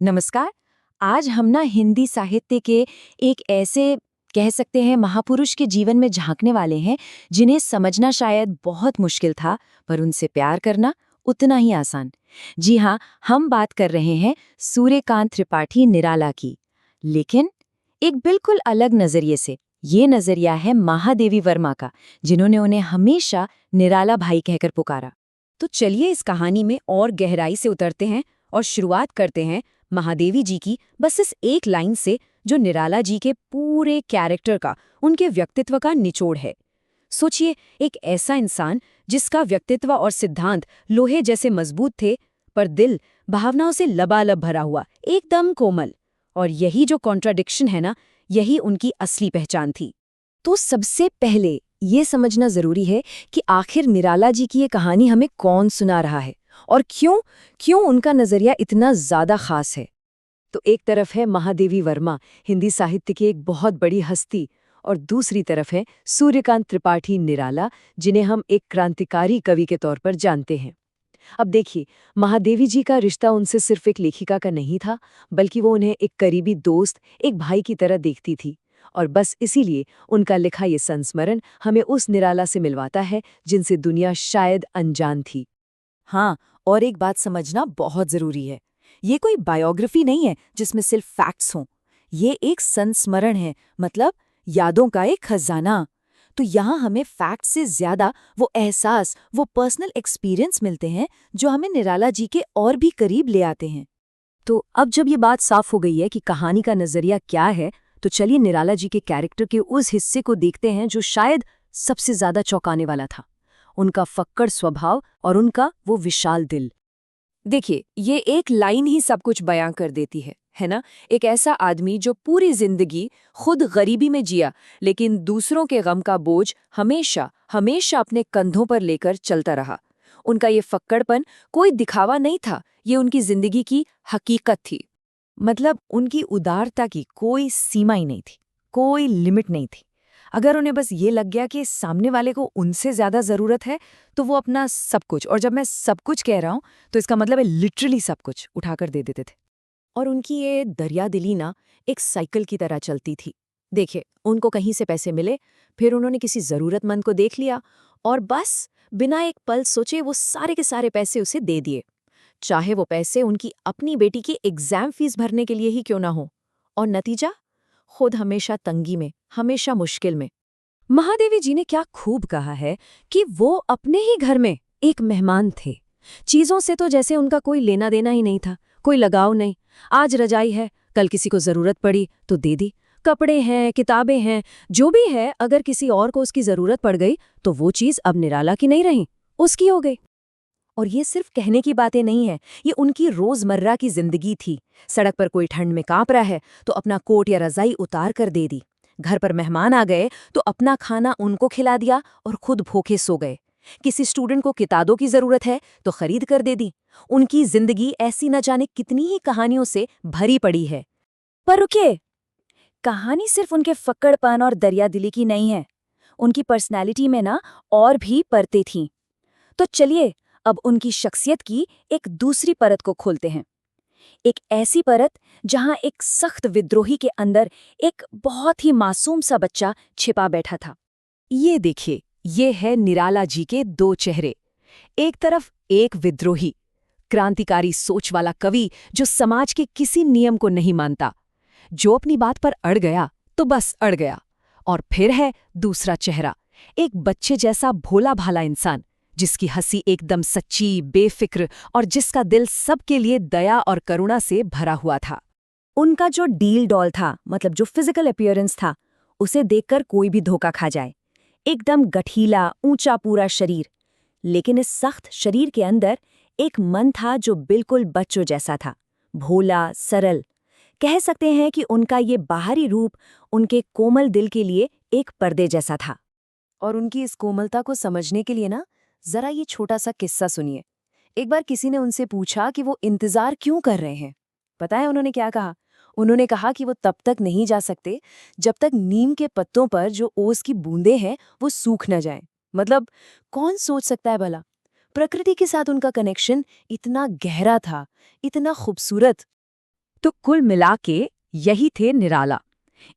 नमस्कार। आज हम ना हिंदी साहित्य के एक ऐसे कह सकते हैं महापुरुष के जीवन में झांकने वाले हैं जिन्हें समझना शायद बहुत मुश्किल था, पर उनसे प्यार करना उतना ही आसान। जी हाँ, हम बात कर रहे हैं सूर्यकांत त्रिपाठी निराला की, लेकिन एक बिल्कुल अलग नजरिए से। ये नजरिया है महादेवी वर्मा का, जिन्होंने उन्हें हमेशा निराला भाई कहकर पुकारा। तो चलिए इस कहानी में और गहराई से उतरते हैं और शुरुआत करते हैं महादेवी जी की बस इस एक लाइन से, जो निराला जी के पूरे कैरेक्टर का, उनके व्यक्तित्व का निचोड़ है। सोचिए, एक ऐसा इंसान जिसका व्यक्तित्व और सिद्धांत लोहे जैसे मजबूत थे, पर दिल भावनाओं से लबालब भरा हुआ, एकदम कोमल। और यही जो कॉन्ट्राडिक्शन है ना, यही उनकी असली पहचान थी। तो सबसे पहले ये समझना जरूरी है कि आखिर निराला जी की ये कहानी हमें कौन सुना रहा है और क्यों क्यों उनका नजरिया इतना ज्यादा खास है। तो एक तरफ है महादेवी वर्मा, हिंदी साहित्य की एक बहुत बड़ी हस्ती, और दूसरी तरफ है सूर्यकांत त्रिपाठी निराला, जिन्हें हम एक क्रांतिकारी कवि के तौर पर जानते हैं। अब देखिए, महादेवी जी का रिश्ता उनसे सिर्फ एक लेखिका का नहीं था, बल्कि वो उन्हें एक करीबी दोस्त, एक भाई की तरह देखती थी। और बस इसीलिए उनका लिखा ये संस्मरण हमें उस निराला से मिलवाता है जिनसे दुनिया शायद अनजान थी। हाँ, और एक बात समझना बहुत जरूरी है। ये कोई बायोग्राफी नहीं है जिसमें सिर्फ फैक्ट्स हों। ये एक संस्मरण है, मतलब यादों का एक खजाना। तो यहाँ हमें फैक्ट से ज्यादा वो एहसास, वो पर्सनल एक्सपीरियंस मिलते हैं जो हमें निराला जी के और भी करीब ले आते हैं। तो अब जब ये बात साफ हो गई है कि कहानी का नजरिया क्या है, तो चलिए निराला जी के कैरेक्टर के उस हिस्से को देखते हैं जो शायद सबसे ज्यादा चौंकाने वाला था, उनका फक्कड़ स्वभाव और उनका वो विशाल दिल। देखिए, ये एक लाइन ही सब कुछ बयां कर देती है ना? एक ऐसा आदमी जो पूरी जिंदगी खुद गरीबी में जिया, लेकिन दूसरों के गम का बोझ हमेशा हमेशा अपने कंधों पर लेकर चलता रहा। उनका ये फक्कड़पन कोई दिखावा नहीं था, ये उनकी जिंदगी की हकीकत थी। मतलब उनकी उदारता की कोई सीमा ही नहीं थी, कोई लिमिट नहीं थी। अगर उन्हें बस ये लग गया कि सामने वाले को उनसे ज्यादा जरूरत है, तो वो अपना सब कुछ, और जब मैं सब कुछ कह रहा हूं तो इसका मतलब है लिटरली सब कुछ उठाकर दे देते थे। और उनकी ये दरियादिली ना एक साइकिल की तरह चलती थी। देखिए, उनको कहीं से पैसे मिले, फिर उन्होंने किसी जरूरतमंद को देख लिया, और बस बिना एक पल सोचे वो सारे के सारे पैसे उसे दे दिए, चाहे वो पैसे उनकी अपनी बेटी की एग्जाम फीस भरने के लिए ही क्यों ना हो। और नतीजा, खुद हमेशा तंगी में, हमेशा मुश्किल में। महादेवी जी ने क्या खूब कहा है कि वो अपने ही घर में एक मेहमान थे। चीजों से तो जैसे उनका कोई लेना देना ही नहीं था, कोई लगाव नहीं। आज रजाई है, कल किसी को जरूरत पड़ी तो दे दी। कपड़े हैं, किताबें हैं, जो भी है, अगर किसी और को उसकी जरूरत पड़ गई तो वो चीज अब निराला की नहीं रही, उसकी हो गई। और ये सिर्फ कहने की बातें नहीं है, ये उनकी रोजमर्रा की जिंदगी थी। सड़क पर कोई ठंड में कांप रहा है तो अपना कोट या रजाई उतार कर दे दी। घर पर मेहमान आ गए तो अपना खाना उनको खिला दिया और खुद भूखे सो गए। किसी स्टूडेंट को किताबों की जरूरत है तो खरीद कर दे दी। उनकी जिंदगी ऐसी न जाने कितनी ही कहानियों से भरी पड़ी है। पर रुकिए, कहानी सिर्फ उनके फक्कड़पन और दरियादिली की नहीं है। उनकी पर्सनैलिटी में ना और भी परतें थीं। तो चलिए अब उनकी शख्सियत की एक दूसरी परत को खोलते हैं। एक ऐसी परत जहां एक सख्त विद्रोही के अंदर एक बहुत ही मासूम सा बच्चा छिपा बैठा था। ये देखिए, ये है निराला जी के दो चेहरे। एक तरफ एक विद्रोही, क्रांतिकारी सोच वाला कवि जो समाज के किसी नियम को नहीं मानता, जो अपनी बात पर अड़ गया तो बस अड़ गया। और फिर है दूसरा चेहरा, एक बच्चे जैसा भोला भाला इंसान, जिसकी हंसी एकदम सच्ची, बेफिक्र, और जिसका दिल सबके लिए दया और करुणा से भरा हुआ था। उनका जो डील डॉल था, मतलब जो फिजिकल अपीयरेंस था, उसे देखकर कोई भी धोखा खा जाए। एकदम गठीला, ऊंचा पूरा शरीर, लेकिन इस सख्त शरीर के अंदर एक मन था जो बिल्कुल बच्चों जैसा था, भोला, सरल। कह सकते हैं कि उनका ये बाहरी रूप उनके कोमल दिल के लिए एक पर्दे जैसा था। और उनकी इस कोमलता को समझने के लिए ना, जरा ये छोटा सा किस्सा सुनिए। एक बार किसी ने उनसे पूछा कि वो इंतजार क्यों कर रहे हैं। पता है उन्होंने क्या कहा? उन्होंने कहा कि वो तब तक नहीं जा सकते जब तक नीम के पत्तों पर जो ओस की बूंदें हैं वो सूख न जाएं। मतलब कौन सोच सकता है भला? प्रकृति के साथ उनका कनेक्शन इतना गहरा था, इतना खूबसूरत। तो कुल मिला के यही थे निराला,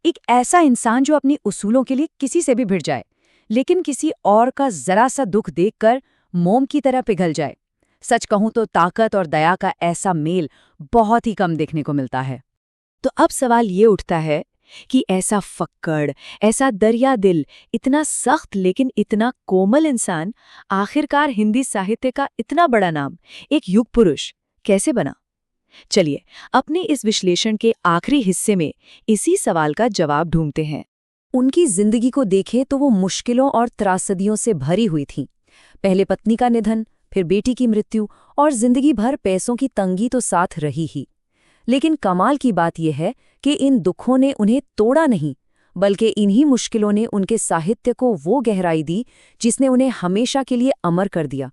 एक ऐसा इंसान जो अपनी उसूलों के लिए किसी से भी भिड़ जाए, लेकिन किसी और का जरा सा दुख देखकर मोम की तरह पिघल जाए। सच कहूं तो ताकत और दया का ऐसा मेल बहुत ही कम देखने को मिलता है। तो अब सवाल ये उठता है कि ऐसा फक्कड़, ऐसा दरिया दिल, इतना सख्त लेकिन इतना कोमल इंसान आखिरकार हिंदी साहित्य का इतना बड़ा नाम, एक युग पुरुष कैसे बना? चलिए अपने इस विश्लेषण के आखिरी हिस्से में इसी सवाल का जवाब ढूंढते हैं। उनकी जिंदगी को देखें तो वो मुश्किलों और त्रासदियों से भरी हुई थी। पहले पत्नी का निधन, फिर बेटी की मृत्यु और जिंदगी भर पैसों की तंगी तो साथ रही ही। लेकिन कमाल की बात यह है कि इन दुखों ने उन्हें तोड़ा नहीं, बल्कि इन्हीं मुश्किलों ने उनके साहित्य को वो गहराई दी जिसने उन्हें हमेशा के लिए अमर कर दिया।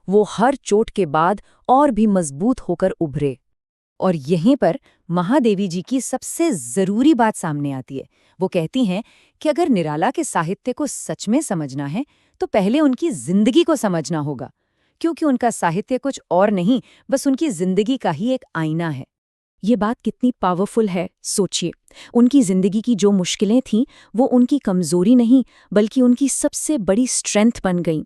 वो हर चोट के बाद और भी मजबूत होकर उभरे। और यहीं पर महादेवी जी की सबसे जरूरी बात सामने आती है। वो कहती हैं कि अगर निराला के साहित्य को सच में समझना है तो पहले उनकी जिंदगी को समझना होगा, क्योंकि उनका साहित्य कुछ और नहीं, बस उनकी जिंदगी का ही एक आईना है। ये बात कितनी पावरफुल है, सोचिए। उनकी जिंदगी की जो मुश्किलें थीं वो उनकी कमजोरी नहीं बल्कि उनकी सबसे बड़ी स्ट्रेंथ बन गईं।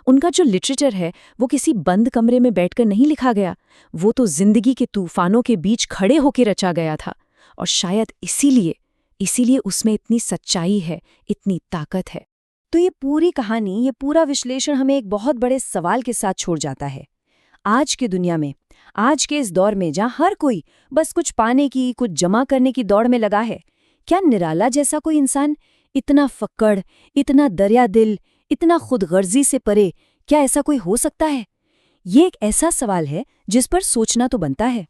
उनका जो लिटरेचर है वो किसी बंद कमरे में बैठकर नहीं लिखा गया, वो तो जिंदगी के तूफानों के बीच खड़े होकर रचा गया था। और शायद इसीलिए उसमें इतनी सच्चाई है, इतनी ताकत है। तो ये पूरी कहानी, ये पूरा विश्लेषण हमें एक बहुत बड़े सवाल के साथ छोड़ जाता है। आज की दुनिया में, आज के इस दौर में जहाँ हर कोई बस कुछ पाने की, कुछ जमा करने की दौड़ में लगा है, क्या निराला जैसा कोई इंसान इतना फक्कड़, इतना दरिया दिल, इतना खुदगर्जी से परे, क्या ऐसा कोई हो सकता है? ये एक ऐसा सवाल है जिस पर सोचना तो बनता है।